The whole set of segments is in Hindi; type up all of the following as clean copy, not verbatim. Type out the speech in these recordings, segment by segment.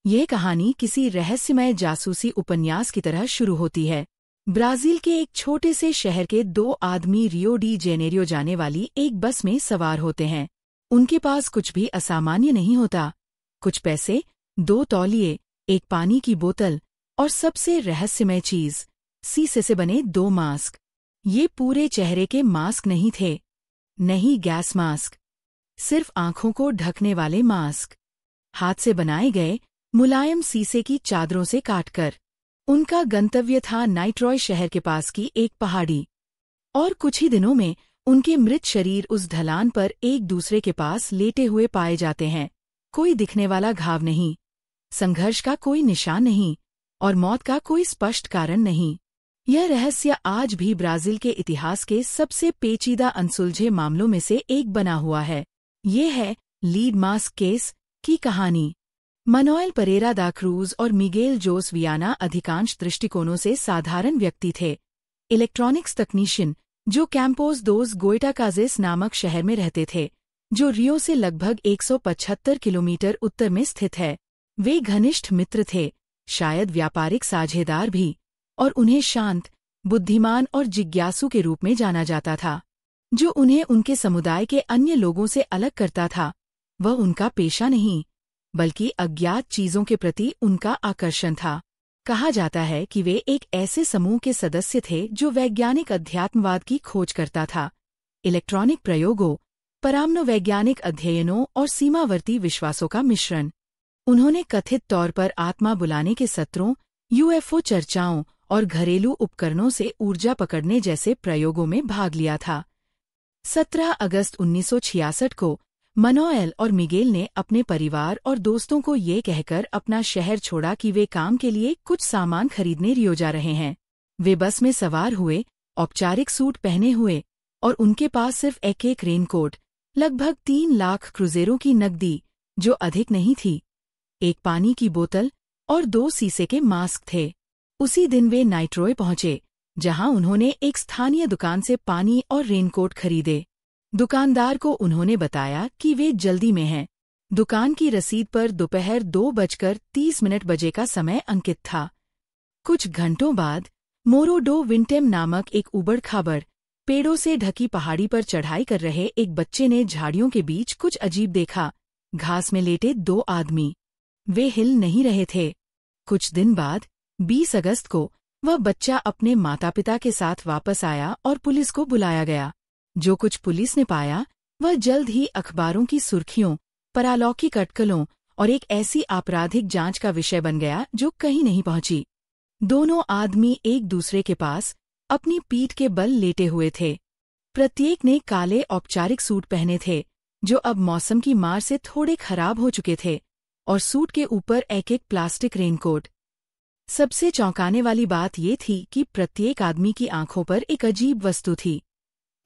यह कहानी किसी रहस्यमय जासूसी उपन्यास की तरह शुरू होती है। ब्राजील के एक छोटे से शहर के दो आदमी रियो डी जेनेरियो जाने वाली एक बस में सवार होते हैं। उनके पास कुछ भी असामान्य नहीं होता। कुछ पैसे, 2 तौलिए, एक पानी की बोतल और सबसे रहस्यमय चीज, शीशे से बने 2 मास्क। ये पूरे चेहरे के मास्क नहीं थे। नहीं गैस मास्क, सिर्फ आंखों को ढकने वाले मास्क, हाथ से बनाए गए मुलायम शीशे की चादरों से काटकर। उनका गंतव्य था नाइट्रॉय शहर के पास की एक पहाड़ी। और कुछ ही दिनों में उनके मृत शरीर उस ढलान पर एक दूसरे के पास लेटे हुए पाए जाते हैं। कोई दिखने वाला घाव नहीं, संघर्ष का कोई निशान नहीं और मौत का कोई स्पष्ट कारण नहीं। यह रहस्य आज भी ब्राजील के इतिहास के सबसे पेचीदा अनसुलझे मामलों में से एक बना हुआ है। ये है लीड मास्क केस की कहानी। मनोएल परेरा दा क्रूज और मिगेल जोस वियाना अधिकांश दृष्टिकोणों से साधारण व्यक्ति थे। इलेक्ट्रॉनिक्स तकनीशियन जो कैंपोस दोस गोइटाकाजेस नामक शहर में रहते थे, जो रियो से लगभग 175 किलोमीटर उत्तर में स्थित है। वे घनिष्ठ मित्र थे, शायद व्यापारिक साझेदार भी, और उन्हें शांत, बुद्धिमान और जिज्ञासु के रूप में जाना जाता था। जो उन्हें उनके समुदाय के अन्य लोगों से अलग करता था, वह उनका पेशा नहीं, बल्कि अज्ञात चीजों के प्रति उनका आकर्षण था। कहा जाता है कि वे एक ऐसे समूह के सदस्य थे जो वैज्ञानिक अध्यात्मवाद की खोज करता था, इलेक्ट्रॉनिक प्रयोगों, परामनोवैज्ञानिक अध्ययनों और सीमावर्ती विश्वासों का मिश्रण। उन्होंने कथित तौर पर आत्मा बुलाने के सत्रों, यूएफओ चर्चाओं और घरेलू उपकरणों से ऊर्जा पकड़ने जैसे प्रयोगों में भाग लिया था। 17 अगस्त 1966 को मनोएल और मिगेल ने अपने परिवार और दोस्तों को ये कहकर अपना शहर छोड़ा कि वे काम के लिए कुछ सामान खरीदने रियो जा रहे हैं। वे बस में सवार हुए, औपचारिक सूट पहने हुए, और उनके पास सिर्फ एक रेनकोट, लगभग 3 लाख क्रूजेरों की नकदी, जो अधिक नहीं थी, एक पानी की बोतल और 2 शीशे के मास्क थे। उसी दिन वे नाइट्रॉय पहुंचे, जहां उन्होंने एक स्थानीय दुकान से पानी और रेनकोट खरीदे। दुकानदार को उन्होंने बताया कि वे जल्दी में हैं। दुकान की रसीद पर दोपहर 2:30 बजे का समय अंकित था। कुछ घंटों बाद मोरो डो विंटेम नामक एक उबड़-खाबड़, पेड़ों से ढकी पहाड़ी पर चढ़ाई कर रहे एक बच्चे ने झाड़ियों के बीच कुछ अजीब देखा। घास में लेटे 2 आदमी। वे हिल नहीं रहे थे। कुछ दिन बाद 20 अगस्त को वह बच्चा अपने माता-पिता के साथ वापस आया और पुलिस को बुलाया गया। जो कुछ पुलिस ने पाया, वह जल्द ही अखबारों की सुर्खियों, परालौकिक अटकलों और एक ऐसी आपराधिक जांच का विषय बन गया जो कहीं नहीं पहुंची। दोनों आदमी एक दूसरे के पास अपनी पीठ के बल लेटे हुए थे। प्रत्येक ने काले औपचारिक सूट पहने थे, जो अब मौसम की मार से थोड़े खराब हो चुके थे, और सूट के ऊपर एक प्लास्टिक रेनकोट। सबसे चौंकाने वाली बात ये थी कि प्रत्येक आदमी की आंखों पर एक अजीब वस्तु थी।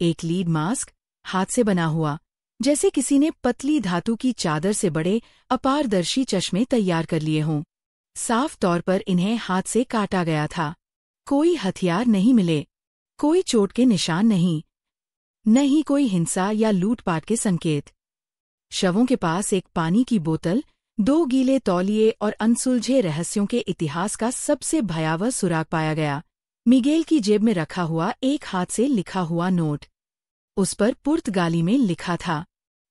एक लीड मास्क, हाथ से बना हुआ, जैसे किसी ने पतली धातु की चादर से बड़े अपारदर्शी चश्मे तैयार कर लिए हों। साफ तौर पर इन्हें हाथ से काटा गया था। कोई हथियार नहीं मिले, कोई चोट के निशान नहीं कोई हिंसा या लूटपाट के संकेत। शवों के पास एक पानी की बोतल, 2 गीले तौलिए और अनसुलझे रहस्यों के इतिहास का सबसे भयावह सुराग पाया गया। मिगेल की जेब में रखा हुआ एक हाथ से लिखा हुआ नोट। उस पर पुर्तगाली में लिखा था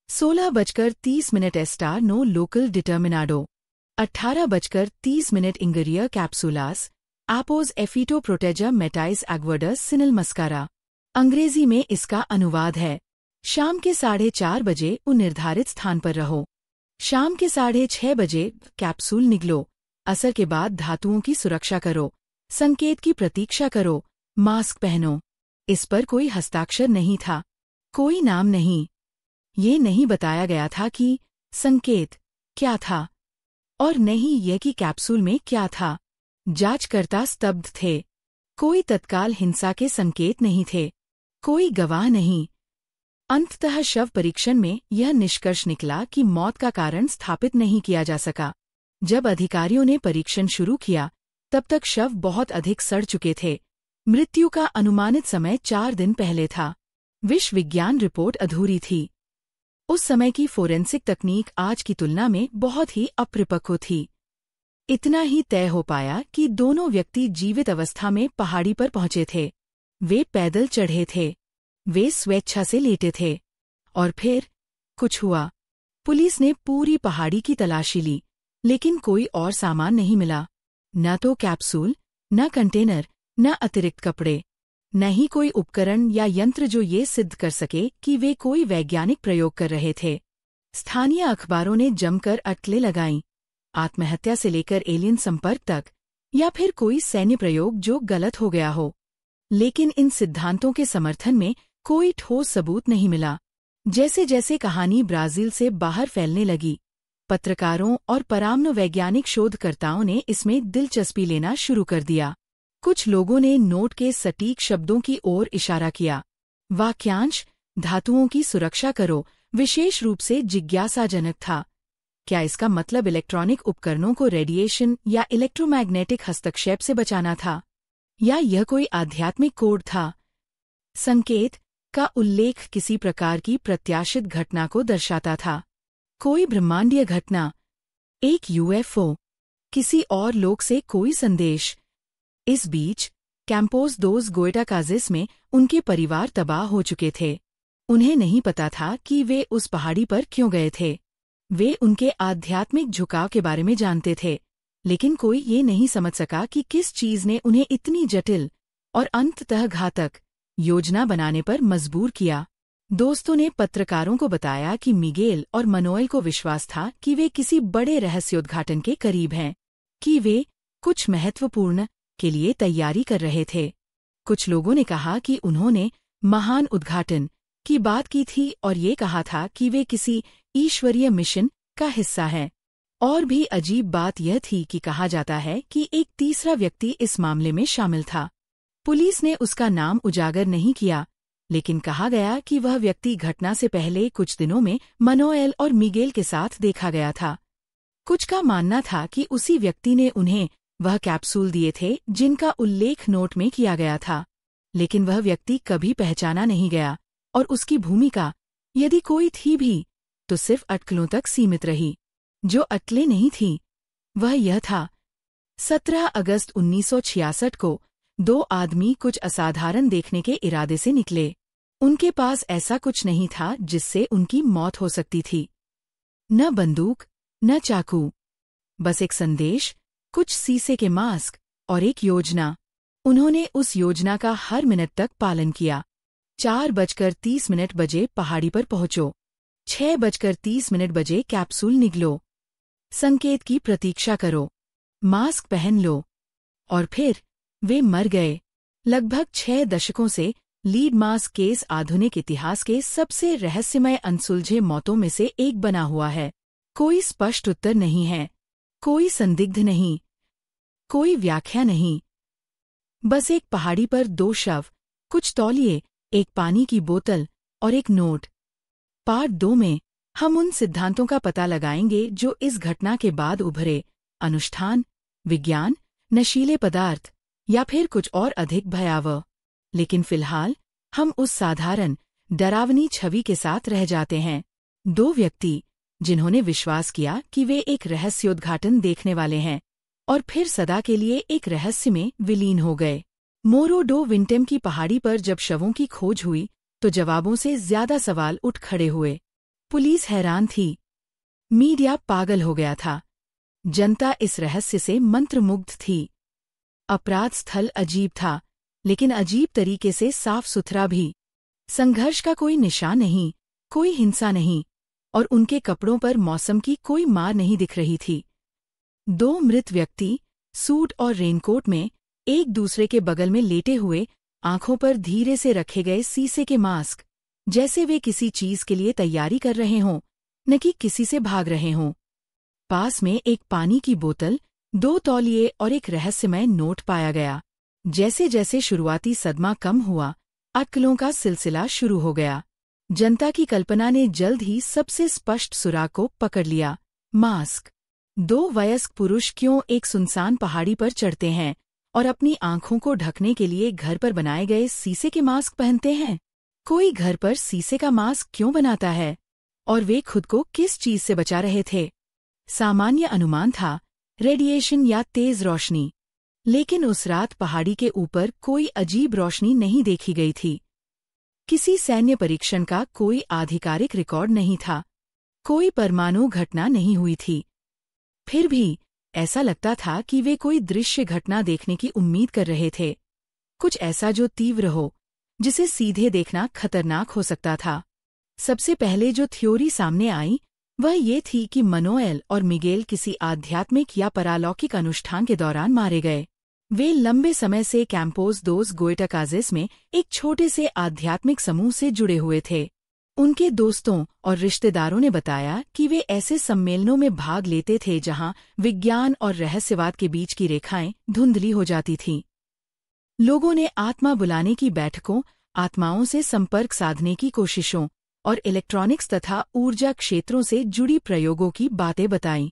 16:30 एस्टार नो लोकल डिटर्मिनाडो, 18:30 इंगरिया कैप्सूलास, एपोज एफिटो प्रोटेजा मेटाइस एग्वर्डस सिनल मस्कारा। अंग्रेजी में इसका अनुवाद है, शाम के 4:30 बजे निर्धारित स्थान पर रहो। शाम के 6:30 बजे कैप्सूल निगलो। असर के बाद धातुओं की सुरक्षा करो। संकेत की प्रतीक्षा करो। मास्क पहनो। इस पर कोई हस्ताक्षर नहीं था, कोई नाम नहीं। ये नहीं बताया गया था कि संकेत क्या था, और नहीं यह कि कैप्सूल में क्या था। जांचकर्ता स्तब्ध थे। कोई तत्काल हिंसा के संकेत नहीं थे, कोई गवाह नहीं। अंततः शव परीक्षण में यह निष्कर्ष निकला कि मौत का कारण स्थापित नहीं किया जा सका। जब अधिकारियों ने परीक्षण शुरू किया, तब तक शव बहुत अधिक सड़ चुके थे। मृत्यु का अनुमानित समय 4 दिन पहले था। विश्व विज्ञान रिपोर्ट अधूरी थी। उस समय की फोरेंसिक तकनीक आज की तुलना में बहुत ही अपरिपक्व थी। इतना ही तय हो पाया कि दोनों व्यक्ति जीवित अवस्था में पहाड़ी पर पहुंचे थे। वे पैदल चढ़े थे। वे स्वेच्छा से लेटे थे। और फिर कुछ हुआ। पुलिस ने पूरी पहाड़ी की तलाशी ली, लेकिन कोई और सामान नहीं मिला। न तो कैप्सूल, न कंटेनर, न अतिरिक्त कपड़े, न ही कोई उपकरण या यंत्र जो ये सिद्ध कर सके कि वे कोई वैज्ञानिक प्रयोग कर रहे थे। स्थानीय अखबारों ने जमकर अटकलें लगाईं, आत्महत्या से लेकर एलियन संपर्क तक, या फिर कोई सैन्य प्रयोग जो गलत हो गया हो। लेकिन इन सिद्धांतों के समर्थन में कोई ठोस सबूत नहीं मिला। जैसे जैसे कहानी ब्राजील से बाहर फैलने लगी, पत्रकारों और परामनो वैज्ञानिक शोधकर्ताओं ने इसमें दिलचस्पी लेना शुरू कर दिया। कुछ लोगों ने नोट के सटीक शब्दों की ओर इशारा किया। वाक्यांश धातुओं की सुरक्षा करो विशेष रूप से जिज्ञासाजनक था। क्या इसका मतलब इलेक्ट्रॉनिक उपकरणों को रेडिएशन या इलेक्ट्रोमैग्नेटिक हस्तक्षेप से बचाना था, या यह कोई आध्यात्मिक कोड था? संकेत का उल्लेख किसी प्रकार की प्रत्याशित घटना को दर्शाता था। कोई ब्रह्मांडीय घटना, एक यूएफओ, किसी और लोक से कोई संदेश। इस बीच कैंपोस दोस गोइटाकाजिस में उनके परिवार तबाह हो चुके थे। उन्हें नहीं पता था कि वे उस पहाड़ी पर क्यों गए थे। वे उनके आध्यात्मिक झुकाव के बारे में जानते थे, लेकिन कोई ये नहीं समझ सका कि किस चीज ने उन्हें इतनी जटिल और अंततः घातक योजना बनाने पर मजबूर किया। दोस्तों ने पत्रकारों को बताया कि मिगेल और मनोएल को विश्वास था कि वे किसी बड़े रहस्योद्घाटन के करीब हैं, कि वे कुछ महत्वपूर्ण के लिए तैयारी कर रहे थे। कुछ लोगों ने कहा कि उन्होंने महान उद्घाटन की बात की थी और ये कहा था कि वे किसी ईश्वरीय मिशन का हिस्सा हैं। और भी अजीब बात यह थी कि कहा जाता है कि एक तीसरा व्यक्ति इस मामले में शामिल था। पुलिस ने उसका नाम उजागर नहीं किया, लेकिन कहा गया कि वह व्यक्ति घटना से पहले कुछ दिनों में मनोएल और मिगेल के साथ देखा गया था। कुछ का मानना था कि उसी व्यक्ति ने उन्हें वह कैप्सूल दिए थे जिनका उल्लेख नोट में किया गया था, लेकिन वह व्यक्ति कभी पहचाना नहीं गया और उसकी भूमिका, यदि कोई थी भी, तो सिर्फ अटकलों तक सीमित रही। जो अटकलें नहीं थीं, वह यह था। 17 अगस्त 1966 को 2 आदमी कुछ असाधारण देखने के इरादे से निकले। उनके पास ऐसा कुछ नहीं था जिससे उनकी मौत हो सकती थी। न बंदूक, न चाकू, बस एक संदेश, कुछ शीशे के मास्क और एक योजना। उन्होंने उस योजना का हर मिनट तक पालन किया। 4:30 बजे पहाड़ी पर पहुंचो। 6:30 बजे कैप्सूल निगलो। संकेत की प्रतीक्षा करो। मास्क पहन लो। और फिर वे मर गए। लगभग 6 दशकों से लीड मास्क केस आधुनिक इतिहास के सबसे रहस्यमय अनसुलझे मौतों में से एक बना हुआ है। कोई स्पष्ट उत्तर नहीं है, कोई संदिग्ध नहीं, कोई व्याख्या नहीं। बस एक पहाड़ी पर 2 शव, कुछ तौलिए, एक पानी की बोतल और एक नोट। पार्ट 2 में हम उन सिद्धांतों का पता लगाएंगे जो इस घटना के बाद उभरे, अनुष्ठान, विज्ञान, नशीले पदार्थ या फिर कुछ और अधिक भयावह। लेकिन फिलहाल हम उस साधारण, डरावनी छवि के साथ रह जाते हैं। 2 व्यक्ति जिन्होंने विश्वास किया कि वे एक रहस्योद्घाटन देखने वाले हैं, और फिर सदा के लिए एक रहस्य में विलीन हो गए। मोरो डो विंटेम की पहाड़ी पर जब शवों की खोज हुई तो जवाबों से ज्यादा सवाल उठ खड़े हुए। पुलिस हैरान थी, मीडिया पागल हो गया था, जनता इस रहस्य से मंत्रमुग्ध थी। अपराध स्थल अजीब था, लेकिन अजीब तरीके से साफ सुथरा भी। संघर्ष का कोई निशान नहीं, कोई हिंसा नहीं, और उनके कपड़ों पर मौसम की कोई मार नहीं दिख रही थी। 2 मृत व्यक्ति सूट और रेनकोट में एक दूसरे के बगल में लेटे हुए, आंखों पर धीरे से रखे गए शीशे के मास्क, जैसे वे किसी चीज के लिए तैयारी कर रहे हों, न कि किसी से भाग रहे हों। पास में एक पानी की बोतल, 2 तौलिए और एक रहस्यमय नोट पाया गया। जैसे जैसे शुरुआती सदमा कम हुआ, अटकलों का सिलसिला शुरू हो गया। जनता की कल्पना ने जल्द ही सबसे स्पष्ट सुराग को पकड़ लिया। मास्क। 2 वयस्क पुरुष क्यों एक सुनसान पहाड़ी पर चढ़ते हैं और अपनी आंखों को ढकने के लिए घर पर बनाए गए शीशे के मास्क पहनते हैं? कोई घर पर शीशे का मास्क क्यों बनाता है? और वे खुद को किस चीज से बचा रहे थे? सामान्य अनुमान था, रेडिएशन या तेज रोशनी। लेकिन उस रात पहाड़ी के ऊपर कोई अजीब रोशनी नहीं देखी गई थी। किसी सैन्य परीक्षण का कोई आधिकारिक रिकॉर्ड नहीं था। कोई परमाणु घटना नहीं हुई थी। फिर भी ऐसा लगता था कि वे कोई दृश्य घटना देखने की उम्मीद कर रहे थे, कुछ ऐसा जो तीव्र हो, जिसे सीधे देखना खतरनाक हो सकता था। सबसे पहले जो थ्योरी सामने आई वह ये थी कि मनोएल और मिगेल किसी आध्यात्मिक या परालौकिक अनुष्ठान के दौरान मारे गए। वे लंबे समय से कैंपोस दोस गोइटाकाजेस में एक छोटे से आध्यात्मिक समूह से जुड़े हुए थे। उनके दोस्तों और रिश्तेदारों ने बताया कि वे ऐसे सम्मेलनों में भाग लेते थे जहां विज्ञान और रहस्यवाद के बीच की रेखाएं धुंधली हो जाती थीं। लोगों ने आत्मा बुलाने की बैठकों, आत्माओं से संपर्क साधने की कोशिशों और इलेक्ट्रॉनिक्स तथा ऊर्जा क्षेत्रों से जुड़ी प्रयोगों की बातें बताईं।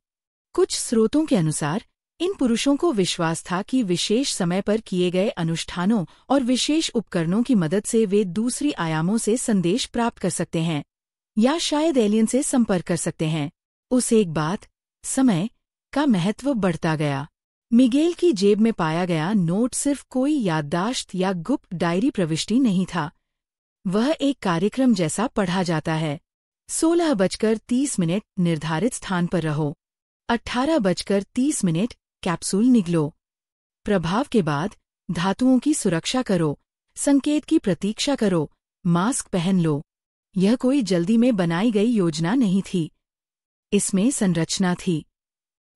कुछ स्रोतों के अनुसार इन पुरुषों को विश्वास था कि विशेष समय पर किए गए अनुष्ठानों और विशेष उपकरणों की मदद से वे दूसरी आयामों से संदेश प्राप्त कर सकते हैं या शायद एलियन से संपर्क कर सकते हैं। उस एक बात, समय का महत्व बढ़ता गया। मिगेल की जेब में पाया गया नोट सिर्फ कोई याददाश्त या गुप्त डायरी प्रविष्टि नहीं था। वह एक कार्यक्रम जैसा पढ़ा जाता है। 16:30 निर्धारित स्थान पर रहो। 18:30 कैप्सूल निगलो। प्रभाव के बाद धातुओं की सुरक्षा करो, संकेत की प्रतीक्षा करो, मास्क पहन लो। यह कोई जल्दी में बनाई गई योजना नहीं थी। इसमें संरचना थी,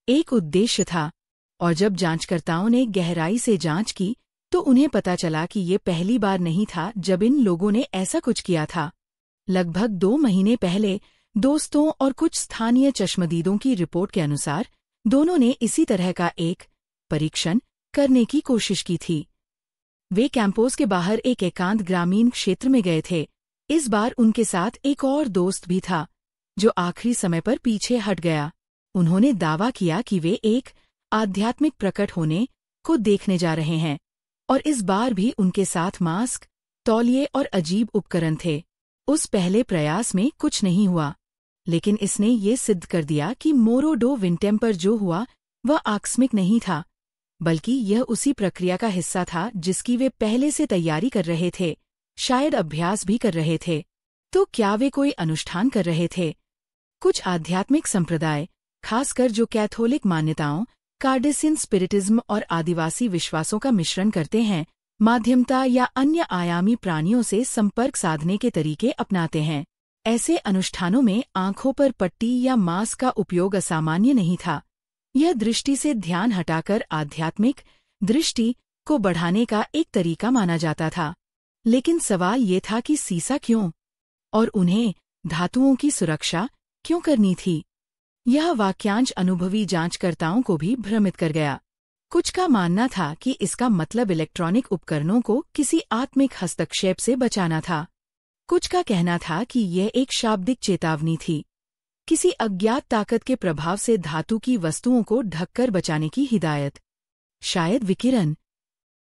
एक उद्देश्य था, और जब जांचकर्ताओं ने गहराई से जांच की तो उन्हें पता चला कि ये पहली बार नहीं था जब इन लोगों ने ऐसा कुछ किया था। लगभग 2 महीने पहले दोस्तों और कुछ स्थानीय चश्मदीदों की रिपोर्ट के अनुसार दोनों ने इसी तरह का एक परीक्षण करने की कोशिश की थी। वे कैंपोस के बाहर एक एकांत ग्रामीण क्षेत्र में गए थे। इस बार उनके साथ एक और दोस्त भी था, जो आखिरी समय पर पीछे हट गया। उन्होंने दावा किया कि वे एक आध्यात्मिक प्रकट होने को देखने जा रहे हैं, और इस बार भी उनके साथ मास्क, तौलिए और अजीब उपकरण थे। उस पहले प्रयास में कुछ नहीं हुआ, लेकिन इसने ये सिद्ध कर दिया कि मोरो डो विंटेम्पर जो हुआ वह आकस्मिक नहीं था, बल्कि यह उसी प्रक्रिया का हिस्सा था जिसकी वे पहले से तैयारी कर रहे थे, शायद अभ्यास भी कर रहे थे। तो क्या वे कोई अनुष्ठान कर रहे थे? कुछ आध्यात्मिक संप्रदाय, खासकर जो कैथोलिक मान्यताओं, कार्डेसियन स्पिरिटिज्म और आदिवासी विश्वासों का मिश्रण करते हैं, माध्यमता या अन्य आयामी प्राणियों से संपर्क साधने के तरीके अपनाते हैं। ऐसे अनुष्ठानों में आंखों पर पट्टी या मास्क का उपयोग असामान्य नहीं था। यह दृष्टि से ध्यान हटाकर आध्यात्मिक दृष्टि को बढ़ाने का एक तरीका माना जाता था। लेकिन सवाल ये था कि सीसा क्यों, और उन्हें धातुओं की सुरक्षा क्यों करनी थी? यह वाक्यांश अनुभवी जांचकर्ताओं को भी भ्रमित कर गया। कुछ का मानना था कि इसका मतलब इलेक्ट्रॉनिक उपकरणों को किसी आत्मिक हस्तक्षेप से बचाना था। कुछ का कहना था कि यह एक शाब्दिक चेतावनी थी, किसी अज्ञात ताकत के प्रभाव से धातु की वस्तुओं को ढककर बचाने की हिदायत। शायद विकिरण,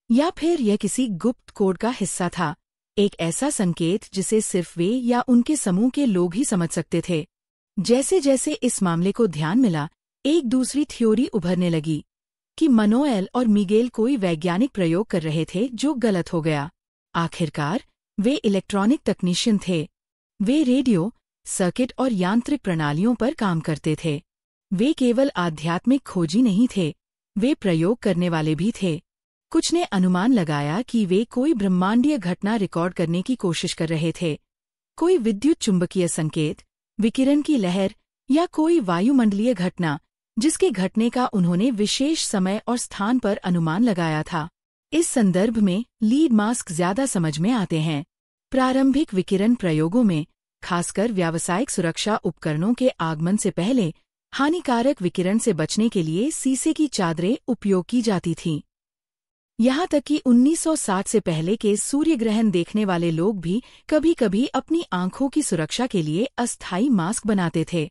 या फिर यह किसी गुप्त कोड का हिस्सा था, एक ऐसा संकेत जिसे सिर्फ वे या उनके समूह के लोग ही समझ सकते थे। जैसे जैसे इस मामले को ध्यान मिला, एक दूसरी थ्योरी उभरने लगी कि मनोएल और मिगेल कोई वैज्ञानिक प्रयोग कर रहे थे जो गलत हो गया। आखिरकार वे इलेक्ट्रॉनिक तकनीशियन थे। वे रेडियो, सर्किट और यांत्रिक प्रणालियों पर काम करते थे। वे केवल आध्यात्मिक खोजी नहीं थे, वे प्रयोग करने वाले भी थे। कुछ ने अनुमान लगाया कि वे कोई ब्रह्मांडीय घटना रिकॉर्ड करने की कोशिश कर रहे थे, कोई विद्युत चुंबकीय संकेत, विकिरण की लहर या कोई वायुमंडलीय घटना जिसके घटने का उन्होंने विशेष समय और स्थान पर अनुमान लगाया था। इस संदर्भ में लीड मास्क ज्यादा समझ में आते हैं। प्रारंभिक विकिरण प्रयोगों में, खासकर व्यावसायिक सुरक्षा उपकरणों के आगमन से पहले, हानिकारक विकिरण से बचने के लिए शीशे की चादरें उपयोग की जाती थीं। यहाँ तक कि 1960 से पहले के सूर्यग्रहण देखने वाले लोग भी कभी-कभी अपनी आंखों की सुरक्षा के लिए अस्थायी मास्क बनाते थे।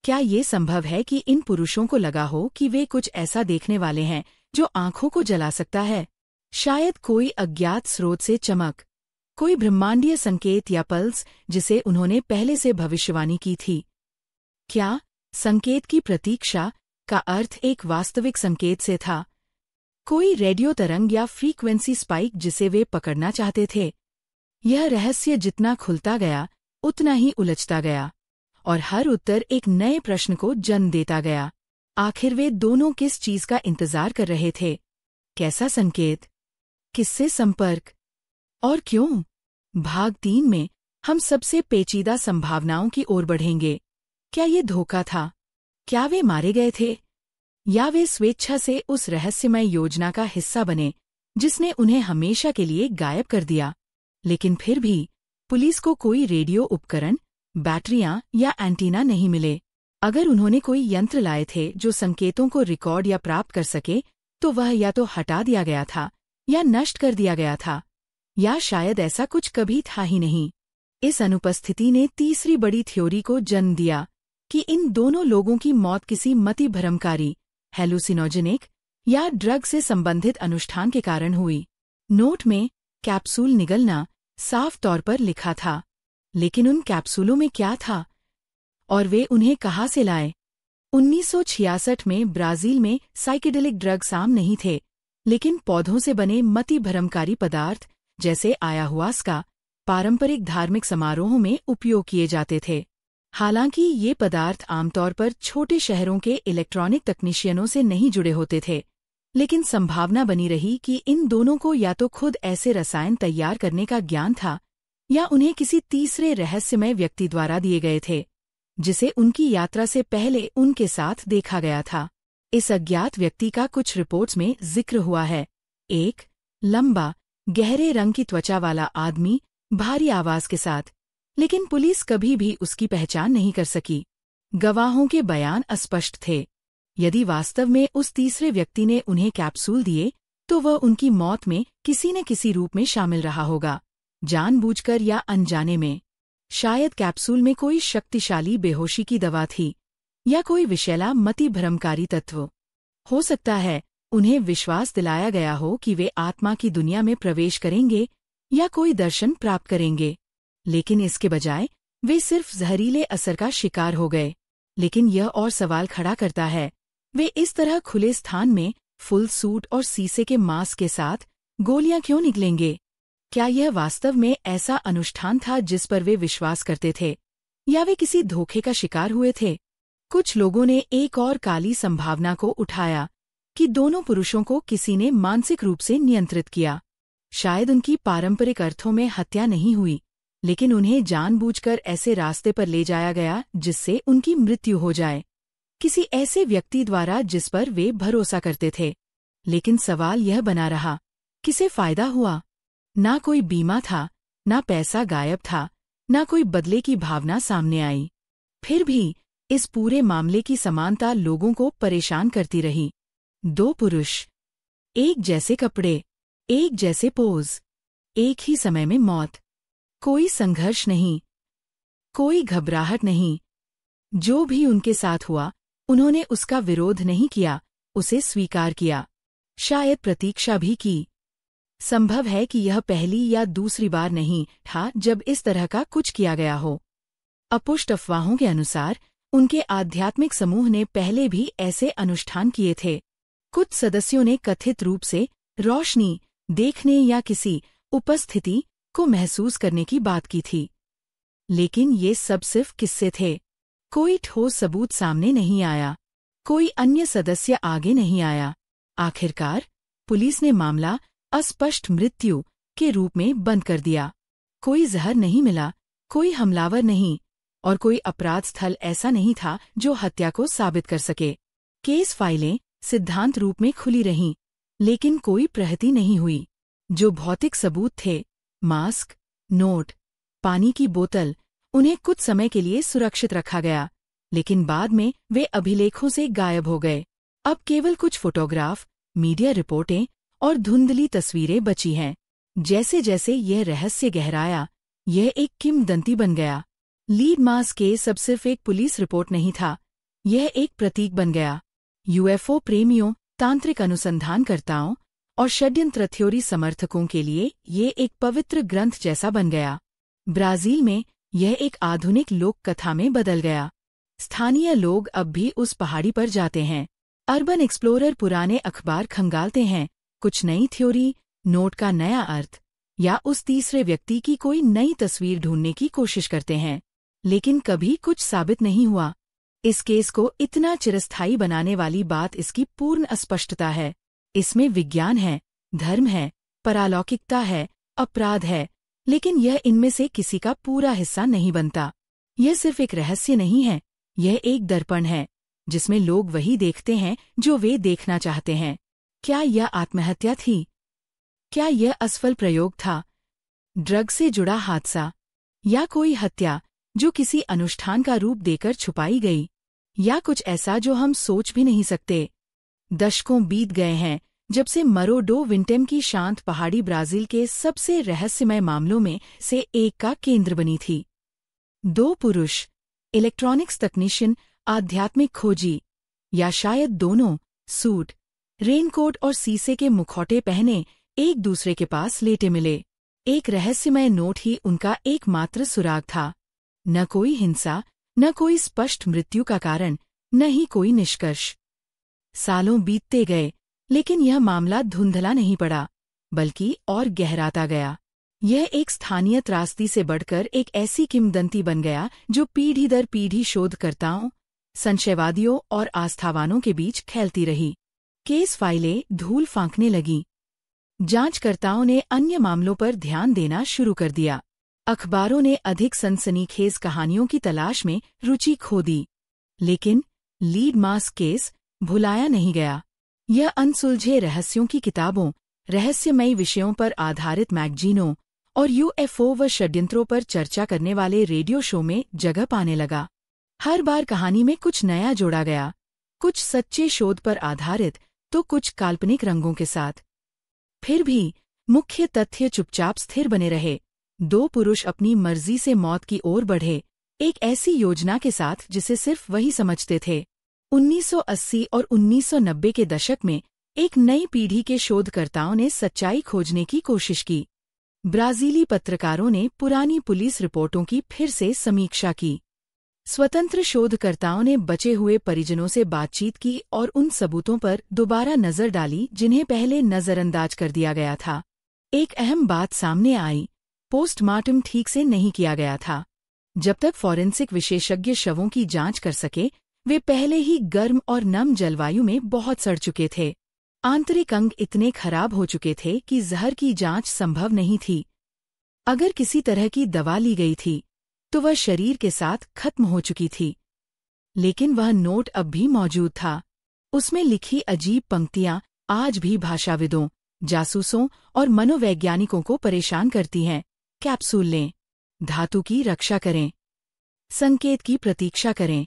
क्या ये संभव है कि इन पुरुषों को लगा हो कि वे कुछ ऐसा देखने वाले हैं जो आंखों को जला सकता है? शायद कोई अज्ञात स्रोत से चमक, कोई ब्रह्मांडीय संकेत या पल्स जिसे उन्होंने पहले से भविष्यवाणी की थी। क्या संकेत की प्रतीक्षा का अर्थ एक वास्तविक संकेत से था, कोई रेडियो तरंग या फ्रीक्वेंसी स्पाइक जिसे वे पकड़ना चाहते थे। यह रहस्य जितना खुलता गया उतना ही उलझता गया, और हर उत्तर एक नए प्रश्न को जन्म देता गया। आखिर वे दोनों किस चीज का इंतजार कर रहे थे? कैसा संकेत? किससे संपर्क? और क्यों? भाग 3 में हम सबसे पेचीदा संभावनाओं की ओर बढ़ेंगे। क्या ये धोखा था? क्या वे मारे गए थे? या वे स्वेच्छा से उस रहस्यमय योजना का हिस्सा बने जिसने उन्हें हमेशा के लिए गायब कर दिया? लेकिन फिर भी पुलिस को कोई रेडियो उपकरण, बैटरियां या एंटीना नहीं मिले। अगर उन्होंने कोई यंत्र लाए थे जो संकेतों को रिकॉर्ड या प्राप्त कर सके, तो वह या तो हटा दिया गया था या नष्ट कर दिया गया था, या शायद ऐसा कुछ कभी था ही नहीं। इस अनुपस्थिति ने तीसरी बड़ी थ्योरी को जन्म दिया कि इन दोनों लोगों की मौत किसी मति भ्रमकारी, हेलुसिनोजेनिक या ड्रग से संबंधित अनुष्ठान के कारण हुई। नोट में कैप्सूल निगलना साफ तौर पर लिखा था, लेकिन उन कैप्सूलों में क्या था और वे उन्हें कहाँ से लाए? 1966 में ब्राजील में साइकेडेलिक ड्रग्स आम नहीं थे, लेकिन पौधों से बने मति भ्रमकारी पदार्थ जैसे ayahuasca पारंपरिक धार्मिक समारोहों में उपयोग किए जाते थे। हालांकि ये पदार्थ आमतौर पर छोटे शहरों के इलेक्ट्रॉनिक तकनीशियनों से नहीं जुड़े होते थे, लेकिन संभावना बनी रही कि इन दोनों को या तो खुद ऐसे रसायन तैयार करने का ज्ञान था, या उन्हें किसी तीसरे रहस्यमय व्यक्ति द्वारा दिए गए थे, जिसे उनकी यात्रा से पहले उनके साथ देखा गया था। इस अज्ञात व्यक्ति का कुछ रिपोर्ट्स में जिक्र हुआ है। एक लंबा, गहरे रंग की त्वचा वाला आदमी, भारी आवाज के साथ, लेकिन पुलिस कभी भी उसकी पहचान नहीं कर सकी। गवाहों के बयान अस्पष्ट थे। यदि वास्तव में उस तीसरे व्यक्ति ने उन्हें कैप्सूल दिए, तो वह उनकी मौत में किसी न किसी रूप में शामिल रहा होगा, जानबूझकर या अनजाने में। शायद कैप्सूल में कोई शक्तिशाली बेहोशी की दवा थी, या कोई विषैला मति भ्रमकारी तत्व। हो सकता है उन्हें विश्वास दिलाया गया हो कि वे आत्मा की दुनिया में प्रवेश करेंगे या कोई दर्शन प्राप्त करेंगे, लेकिन इसके बजाय वे सिर्फ जहरीले असर का शिकार हो गए। लेकिन यह और सवाल खड़ा करता है, वे इस तरह खुले स्थान में फुल सूट और शीशे के मास्क के साथ गोलियां क्यों निकलेंगे? क्या यह वास्तव में ऐसा अनुष्ठान था जिस पर वे विश्वास करते थे, या वे किसी धोखे का शिकार हुए थे? कुछ लोगों ने एक और काली संभावना को उठाया कि दोनों पुरुषों को किसी ने मानसिक रूप से नियंत्रित किया। शायद उनकी पारंपरिक अर्थों में हत्या नहीं हुई, लेकिन उन्हें जानबूझकर ऐसे रास्ते पर ले जाया गया जिससे उनकी मृत्यु हो जाए, किसी ऐसे व्यक्ति द्वारा जिस पर वे भरोसा करते थे। लेकिन सवाल यह बना रहा, किसे फायदा हुआ? ना कोई बीमा था, ना पैसा गायब था, ना कोई बदले की भावना सामने आई। फिर भी इस पूरे मामले की समानता लोगों को परेशान करती रही। दो पुरुष, एक जैसे कपड़े, एक जैसे पोज, एक ही समय में मौत। कोई संघर्ष नहीं, कोई घबराहट नहीं। जो भी उनके साथ हुआ, उन्होंने उसका विरोध नहीं किया, उसे स्वीकार किया, शायद प्रतीक्षा भी की। संभव है कि यह पहली या दूसरी बार नहीं था जब इस तरह का कुछ किया गया हो। अपुष्ट अफवाहों के अनुसार उनके आध्यात्मिक समूह ने पहले भी ऐसे अनुष्ठान किए थे। कुछ सदस्यों ने कथित रूप से रोशनी देखने या किसी उपस्थिति को महसूस करने की बात की थी, लेकिन ये सब सिर्फ किस्से थे। कोई ठोस सबूत सामने नहीं आया, कोई अन्य सदस्य आगे नहीं आया। आखिरकार पुलिस ने मामला अस्पष्ट मृत्यु के रूप में बंद कर दिया। कोई जहर नहीं मिला, कोई हमलावर नहीं, और कोई अपराध स्थल ऐसा नहीं था जो हत्या को साबित कर सके। केस फाइलें सिद्धांत रूप में खुली रहीं, लेकिन कोई प्रहती नहीं हुई। जो भौतिक सबूत थे, मास्क, नोट, पानी की बोतल, उन्हें कुछ समय के लिए सुरक्षित रखा गया, लेकिन बाद में वे अभिलेखों से गायब हो गए। अब केवल कुछ फोटोग्राफ, मीडिया रिपोर्टें और धुंधली तस्वीरें बची हैं। जैसे जैसे यह रहस्य गहराया, यह एक किंवदंती बन गया। लीड मास केस अब सिर्फ एक पुलिस रिपोर्ट नहीं था, यह एक प्रतीक बन गया। यूएफओ प्रेमियों, तांत्रिक अनुसंधानकर्ताओं और षड्यंत्र थ्योरी समर्थकों के लिए ये एक पवित्र ग्रंथ जैसा बन गया। ब्राजील में यह एक आधुनिक लोक कथा में बदल गया। स्थानीय लोग अब भी उस पहाड़ी पर जाते हैं, अर्बन एक्सप्लोरर पुराने अखबार खंगालते हैं, कुछ नई थ्योरी, नोट का नया अर्थ, या उस तीसरे व्यक्ति की कोई नई तस्वीर ढूंढने की कोशिश करते हैं, लेकिन कभी कुछ साबित नहीं हुआ। इस केस को इतना चिरस्थायी बनाने वाली बात इसकी पूर्ण अस्पष्टता है। इसमें विज्ञान है, धर्म है, पारलौकिकता है, अपराध है, लेकिन यह इनमें से किसी का पूरा हिस्सा नहीं बनता। यह सिर्फ एक रहस्य नहीं है, यह एक दर्पण है, जिसमें लोग वही देखते हैं जो वे देखना चाहते हैं। क्या यह आत्महत्या थी? क्या यह असफल प्रयोग था? ड्रग से जुड़ा हादसा? या कोई हत्या जो किसी अनुष्ठान का रूप देकर छुपाई गई? या कुछ ऐसा जो हम सोच भी नहीं सकते? दशकों बीत गए हैं जब से मरो डो विंटेम की शांत पहाड़ी ब्राजील के सबसे रहस्यमय मामलों में से एक का केंद्र बनी थी। दो पुरुष, इलेक्ट्रॉनिक्स तकनीशियन, आध्यात्मिक खोजी, या शायद दोनों, सूट, रेनकोट और शीशे के मुखौटे पहने एक दूसरे के पास लेटे मिले। एक रहस्यमय नोट ही उनका एकमात्र सुराग था। न कोई हिंसा, न कोई स्पष्ट मृत्यु का कारण, न ही कोई निष्कर्ष। सालों बीतते गए, लेकिन यह मामला धुंधला नहीं पड़ा, बल्कि और गहराता गया। यह एक स्थानीय त्रासदी से बढ़कर एक ऐसी किंवदंती बन गया जो पीढ़ी दर पीढ़ी शोधकर्ताओं, संशयवादियों और आस्थावानों के बीच फैलती रही। केस फाइलें धूल फांकने लगीं। जांचकर्ताओं ने अन्य मामलों पर ध्यान देना शुरू कर दिया। अखबारों ने अधिक सनसनीखेज कहानियों की तलाश में रुचि खो दी। लेकिन लीड मास केस भुलाया नहीं गया। यह अनसुलझे रहस्यों की किताबों, रहस्यमयी विषयों पर आधारित मैगजीनों और यूएफओ व षड्यंत्रों पर चर्चा करने वाले रेडियो शो में जगह पाने लगा। हर बार कहानी में कुछ नया जोड़ा गया, कुछ सच्चे शोध पर आधारित तो कुछ काल्पनिक रंगों के साथ। फिर भी मुख्य तथ्य चुपचाप स्थिर बने रहे। दो पुरुष अपनी मर्जी से मौत की ओर बढ़े, एक ऐसी योजना के साथ जिसे सिर्फ वही समझते थे। 1980 और 1990 के दशक में एक नई पीढ़ी के शोधकर्ताओं ने सच्चाई खोजने की कोशिश की। ब्राजीली पत्रकारों ने पुरानी पुलिस रिपोर्टों की फिर से समीक्षा की। स्वतंत्र शोधकर्ताओं ने बचे हुए परिजनों से बातचीत की और उन सबूतों पर दोबारा नजर डाली जिन्हें पहले नजरअंदाज कर दिया गया था। एक अहम बात सामने आई, पोस्टमार्टम ठीक से नहीं किया गया था। जब तक फॉरेंसिक विशेषज्ञ शवों की जांच कर सके, वे पहले ही गर्म और नम जलवायु में बहुत सड़ चुके थे। आंतरिक अंग इतने खराब हो चुके थे कि जहर की जांच संभव नहीं थी। अगर किसी तरह की दवा ली गई थी, तो वह शरीर के साथ खत्म हो चुकी थी। लेकिन वह नोट अब भी मौजूद था। उसमें लिखी अजीब पंक्तियां आज भी भाषाविदों, जासूसों और मनोवैज्ञानिकों को परेशान करती हैं। कैप्सूल लें, धातु की रक्षा करें, संकेत की प्रतीक्षा करें।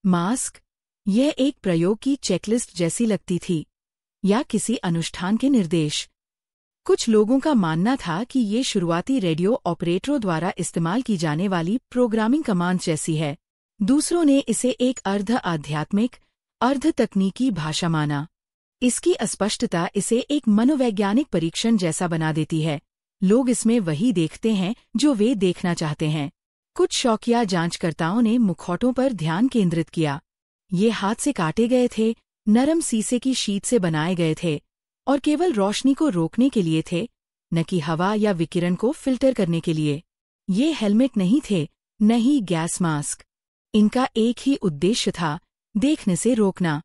मास्क, यह एक प्रयोग की चेकलिस्ट जैसी लगती थी, या किसी अनुष्ठान के निर्देश। कुछ लोगों का मानना था कि ये शुरुआती रेडियो ऑपरेटरों द्वारा इस्तेमाल की जाने वाली प्रोग्रामिंग कमांड जैसी है। दूसरों ने इसे एक अर्ध आध्यात्मिक, अर्ध तकनीकी भाषा माना। इसकी अस्पष्टता इसे एक मनोवैज्ञानिक परीक्षण जैसा बना देती है। लोग इसमें वही देखते हैं जो वे देखना चाहते हैं। कुछ शौकिया जांचकर्ताओं ने मुखौटों पर ध्यान केंद्रित किया। ये हाथ से काटे गए थे, नरम शीशे की शीट से बनाए गए थे और केवल रोशनी को रोकने के लिए थे, न कि हवा या विकिरण को फिल्टर करने के लिए। ये हेलमेट नहीं थे, न ही गैस मास्क। इनका एक ही उद्देश्य था, देखने से रोकना।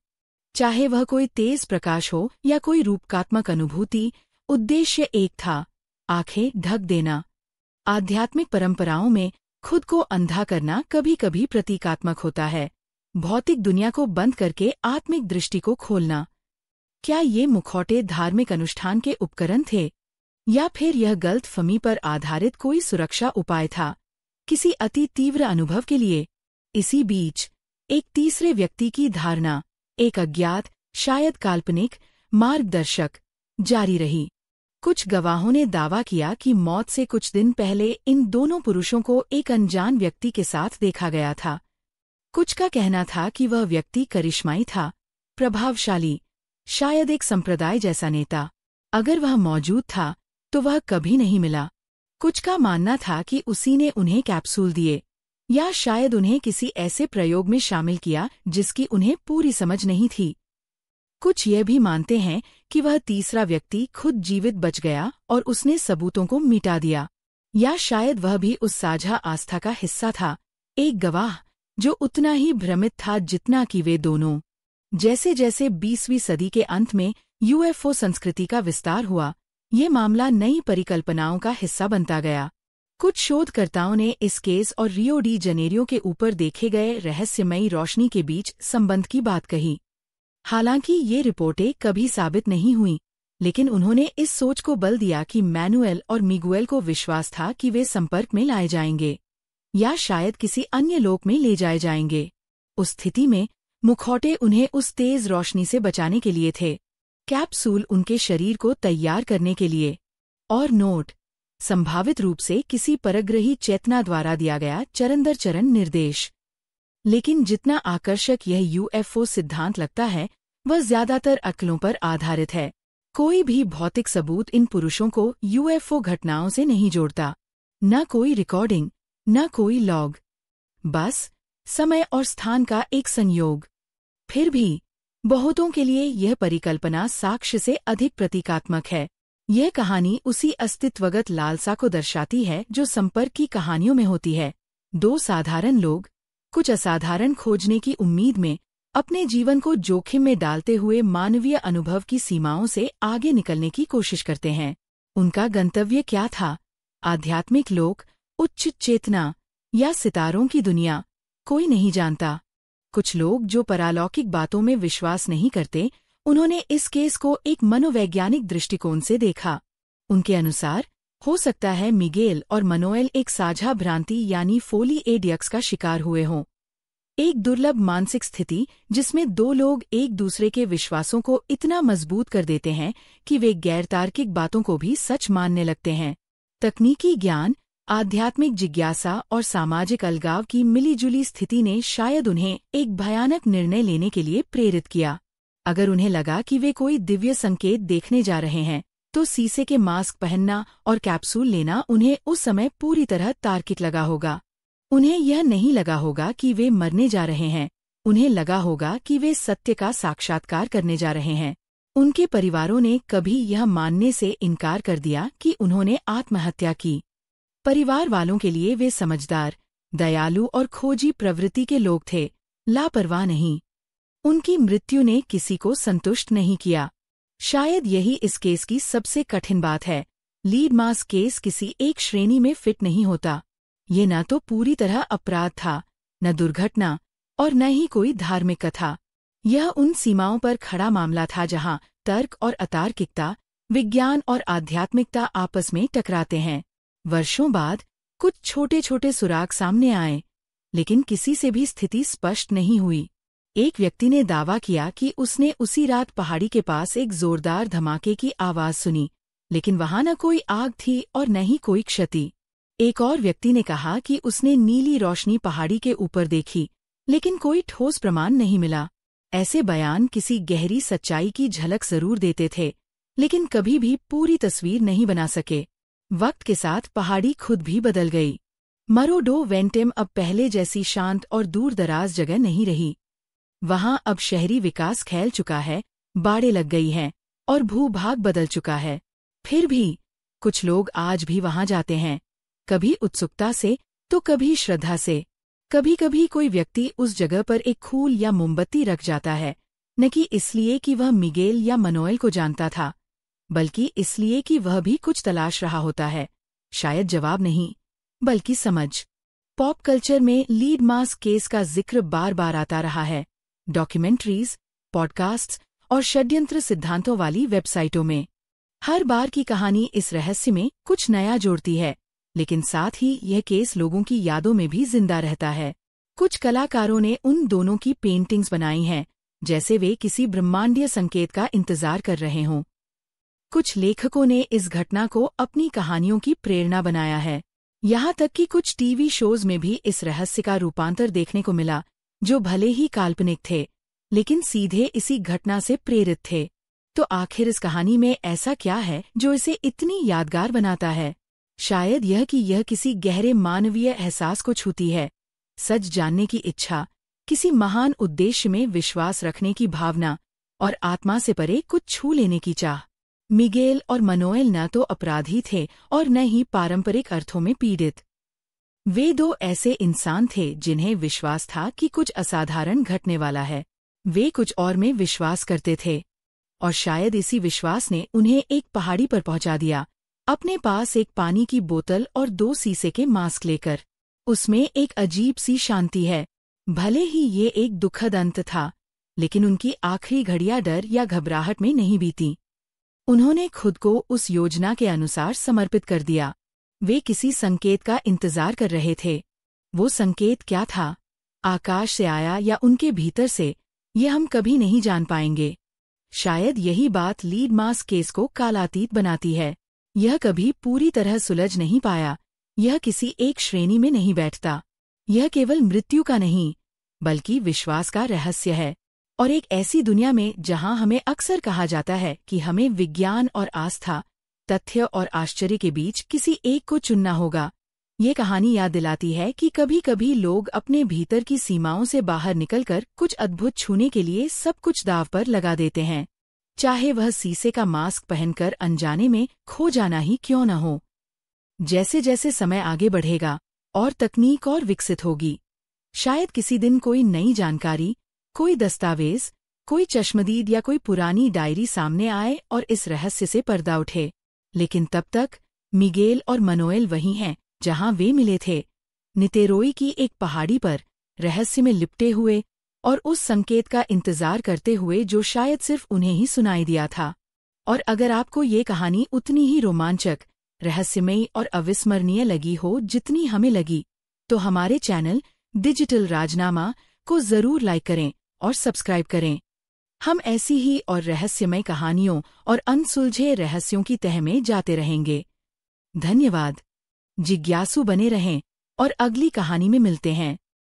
चाहे वह कोई तेज प्रकाश हो या कोई रूपकात्मक अनुभूति, उद्देश्य एक था, आंखें ढक देना। आध्यात्मिक परंपराओं में खुद को अंधा करना कभी कभी प्रतीकात्मक होता है, भौतिक दुनिया को बंद करके आत्मिक दृष्टि को खोलना। क्या ये मुखौटे धार्मिक अनुष्ठान के उपकरण थे, या फिर यह गलतफहमी पर आधारित कोई सुरक्षा उपाय था, किसी अति तीव्र अनुभव के लिए? इसी बीच एक तीसरे व्यक्ति की धारणा, एक अज्ञात, शायद काल्पनिक मार्गदर्शक, जारी रही। कुछ गवाहों ने दावा किया कि मौत से कुछ दिन पहले इन दोनों पुरुषों को एक अनजान व्यक्ति के साथ देखा गया था। कुछ का कहना था कि वह व्यक्ति करिश्माई था, प्रभावशाली, शायद एक संप्रदाय जैसा नेता। अगर वह मौजूद था तो वह कभी नहीं मिला। कुछ का मानना था कि उसी ने उन्हें कैप्सूल दिए, या शायद उन्हें किसी ऐसे प्रयोग में शामिल किया जिसकी उन्हें पूरी समझ नहीं थी। कुछ यह भी मानते हैं कि वह तीसरा व्यक्ति खुद जीवित बच गया और उसने सबूतों को मिटा दिया, या शायद वह भी उस साझा आस्था का हिस्सा था, एक गवाह जो उतना ही भ्रमित था जितना कि वे दोनों। जैसे जैसे 20वीं सदी के अंत में यूएफओ संस्कृति का विस्तार हुआ, ये मामला नई परिकल्पनाओं का हिस्सा बनता गया। कुछ शोधकर्ताओं ने इस केस और रियो डी जनेरियो के ऊपर देखे गए रहस्यमयी रोशनी के बीच संबंध की बात कही। हालांकि ये रिपोर्टें कभी साबित नहीं हुईं, लेकिन उन्होंने इस सोच को बल दिया कि मैनुएल और मिगुएल को विश्वास था कि वे संपर्क में लाए जाएंगे, या शायद किसी अन्य लोक में ले जाए जाएंगे। उस स्थिति में मुखौटे उन्हें उस तेज रोशनी से बचाने के लिए थे, कैप्सूल उनके शरीर को तैयार करने के लिए, और नोट संभावित रूप से किसी परग्रही चेतना द्वारा दिया गया चरण दर चरण निर्देश। लेकिन जितना आकर्षक यह यूएफओ सिद्धांत लगता है, वह ज्यादातर अक्लों पर आधारित है। कोई भी भौतिक सबूत इन पुरुषों को यूएफओ घटनाओं से नहीं जोड़ता, न कोई रिकॉर्डिंग, न कोई लॉग, बस समय और स्थान का एक संयोग। फिर भी बहुतों के लिए यह परिकल्पना साक्ष्य से अधिक प्रतीकात्मक है। यह कहानी उसी अस्तित्वगत लालसा को दर्शाती है जो संपर्क की कहानियों में होती है। दो साधारण लोग कुछ असाधारण खोजने की उम्मीद में अपने जीवन को जोखिम में डालते हुए मानवीय अनुभव की सीमाओं से आगे निकलने की कोशिश करते हैं। उनका गंतव्य क्या था? आध्यात्मिक लोक, उच्च चेतना, या सितारों की दुनिया? कोई नहीं जानता। कुछ लोग जो परालौकिक बातों में विश्वास नहीं करते, उन्होंने इस केस को एक मनोवैज्ञानिक दृष्टिकोण से देखा। उनके अनुसार हो सकता है मिगेल और मनोएल एक साझा भ्रांति यानी फोली एडियक्स का शिकार हुए हों, एक दुर्लभ मानसिक स्थिति जिसमें दो लोग एक दूसरे के विश्वासों को इतना मजबूत कर देते हैं कि वे गैरतार्किक बातों को भी सच मानने लगते हैं। तकनीकी ज्ञान, आध्यात्मिक जिज्ञासा और सामाजिक अलगाव की मिलीजुली स्थिति ने शायद उन्हें एक भयानक निर्णय लेने के लिए प्रेरित किया। अगर उन्हें लगा कि वे कोई दिव्य संकेत देखने जा रहे हैं, तो शीशे के मास्क पहनना और कैप्सूल लेना उन्हें उस समय पूरी तरह तार्किक लगा होगा। उन्हें यह नहीं लगा होगा कि वे मरने जा रहे हैं, उन्हें लगा होगा कि वे सत्य का साक्षात्कार करने जा रहे हैं। उनके परिवारों ने कभी यह मानने से इनकार कर दिया कि उन्होंने आत्महत्या की। परिवार वालों के लिए वे समझदार, दयालु और खोजी प्रवृत्ति के लोग थे, लापरवाह नहीं। उनकी मृत्यु ने किसी को संतुष्ट नहीं किया। शायद यही इस केस की सबसे कठिन बात है। लीड मास केस किसी एक श्रेणी में फिट नहीं होता। ये न तो पूरी तरह अपराध था, न दुर्घटना, और न ही कोई धार्मिक कथा। यह उन सीमाओं पर खड़ा मामला था जहां तर्क और अतार्किकता, विज्ञान और आध्यात्मिकता आपस में टकराते हैं। वर्षों बाद कुछ छोटे छोटे सुराग सामने आए, लेकिन किसी से भी स्थिति स्पष्ट नहीं हुई। एक व्यक्ति ने दावा किया कि उसने उसी रात पहाड़ी के पास एक जोरदार धमाके की आवाज सुनी, लेकिन वहां न कोई आग थी और न ही कोई क्षति। एक और व्यक्ति ने कहा कि उसने नीली रोशनी पहाड़ी के ऊपर देखी, लेकिन कोई ठोस प्रमाण नहीं मिला। ऐसे बयान किसी गहरी सच्चाई की झलक जरूर देते थे, लेकिन कभी भी पूरी तस्वीर नहीं बना सके। वक्त के साथ पहाड़ी खुद भी बदल गई। मरो डो वेंटेम अब पहले जैसी शांत और दूर दराज जगह नहीं रही। वहां अब शहरी विकास फैल चुका है, बाड़े लग गई हैं, और भूभाग बदल चुका है। फिर भी कुछ लोग आज भी वहां जाते हैं, कभी उत्सुकता से तो कभी श्रद्धा से। कभी कभी कोई व्यक्ति उस जगह पर एक फूल या मोमबत्ती रख जाता है, न कि इसलिए कि वह मिगेल या मनोएल को जानता था, बल्कि इसलिए कि वह भी कुछ तलाश रहा होता है। शायद जवाब नहीं, बल्कि समझ। पॉप कल्चर में लीड मास केस का जिक्र बार बार आता रहा है, डॉक्यूमेंट्रीज, पॉडकास्ट्स और षड्यंत्र सिद्धांतों वाली वेबसाइटों में। हर बार की कहानी इस रहस्य में कुछ नया जोड़ती है, लेकिन साथ ही यह केस लोगों की यादों में भी जिंदा रहता है। कुछ कलाकारों ने उन दोनों की पेंटिंग्स बनाई हैं, जैसे वे किसी ब्रह्मांडीय संकेत का इंतजार कर रहे हों। कुछ लेखकों ने इस घटना को अपनी कहानियों की प्रेरणा बनाया है। यहाँ तक कि कुछ टीवी शोज में भी इस रहस्य का रूपांतर देखने को मिला, जो भले ही काल्पनिक थे, लेकिन सीधे इसी घटना से प्रेरित थे। तो आखिर इस कहानी में ऐसा क्या है जो इसे इतनी यादगार बनाता है? शायद यह कि यह किसी गहरे मानवीय एहसास को छूती है। सच जानने की इच्छा, किसी महान उद्देश्य में विश्वास रखने की भावना, और आत्मा से परे कुछ छू लेने की चाह। मिगेल और मनोएल न तो अपराधी थे और न ही पारंपरिक अर्थों में पीड़ित। वे दो ऐसे इंसान थे जिन्हें विश्वास था कि कुछ असाधारण घटने वाला है। वे कुछ और में विश्वास करते थे, और शायद इसी विश्वास ने उन्हें एक पहाड़ी पर पहुंचा दिया, अपने पास एक पानी की बोतल और 2 शीशे के मास्क लेकर। उसमें एक अजीब सी शांति है। भले ही ये एक दुखद अंत था, लेकिन उनकी आखिरी घड़ियां डर या घबराहट में नहीं बीती। उन्होंने खुद को उस योजना के अनुसार समर्पित कर दिया। वे किसी संकेत का इंतजार कर रहे थे। वो संकेत क्या था? आकाश से आया या उनके भीतर से, ये हम कभी नहीं जान पाएंगे। शायद यही बात लीडमास केस को कालातीत बनाती है। यह कभी पूरी तरह सुलझ नहीं पाया। यह किसी एक श्रेणी में नहीं बैठता। यह केवल मृत्यु का नहीं, बल्कि विश्वास का रहस्य है। और एक ऐसी दुनिया में जहां हमें अक्सर कहा जाता है कि हमें विज्ञान और आस्था, तथ्य और आश्चर्य के बीच किसी एक को चुनना होगा, ये कहानी याद दिलाती है कि कभी कभी लोग अपने भीतर की सीमाओं से बाहर निकलकर कुछ अद्भुत छूने के लिए सब कुछ दांव पर लगा देते हैं, चाहे वह शीशे का मास्क पहनकर अनजाने में खो जाना ही क्यों न हो। जैसे जैसे समय आगे बढ़ेगा और तकनीक और विकसित होगी, शायद किसी दिन कोई नई जानकारी, कोई दस्तावेज, कोई चश्मदीद या कोई पुरानी डायरी सामने आए और इस रहस्य से पर्दा उठे। लेकिन तब तक मिगेल और मनोएल वही हैं जहां वे मिले थे, नितेरोई की एक पहाड़ी पर, रहस्य में लिपटे हुए और उस संकेत का इंतजार करते हुए जो शायद सिर्फ उन्हें ही सुनाई दिया था। और अगर आपको ये कहानी उतनी ही रोमांचक, रहस्यमयी और अविस्मरणीय लगी हो जितनी हमें लगी, तो हमारे चैनल डिजिटल राजनामा को जरूर लाइक करें और सब्सक्राइब करें। हम ऐसी ही और रहस्यमय कहानियों और अनसुलझे रहस्यों की तह में जाते रहेंगे। धन्यवाद। जिज्ञासु बने रहें और अगली कहानी में मिलते हैं।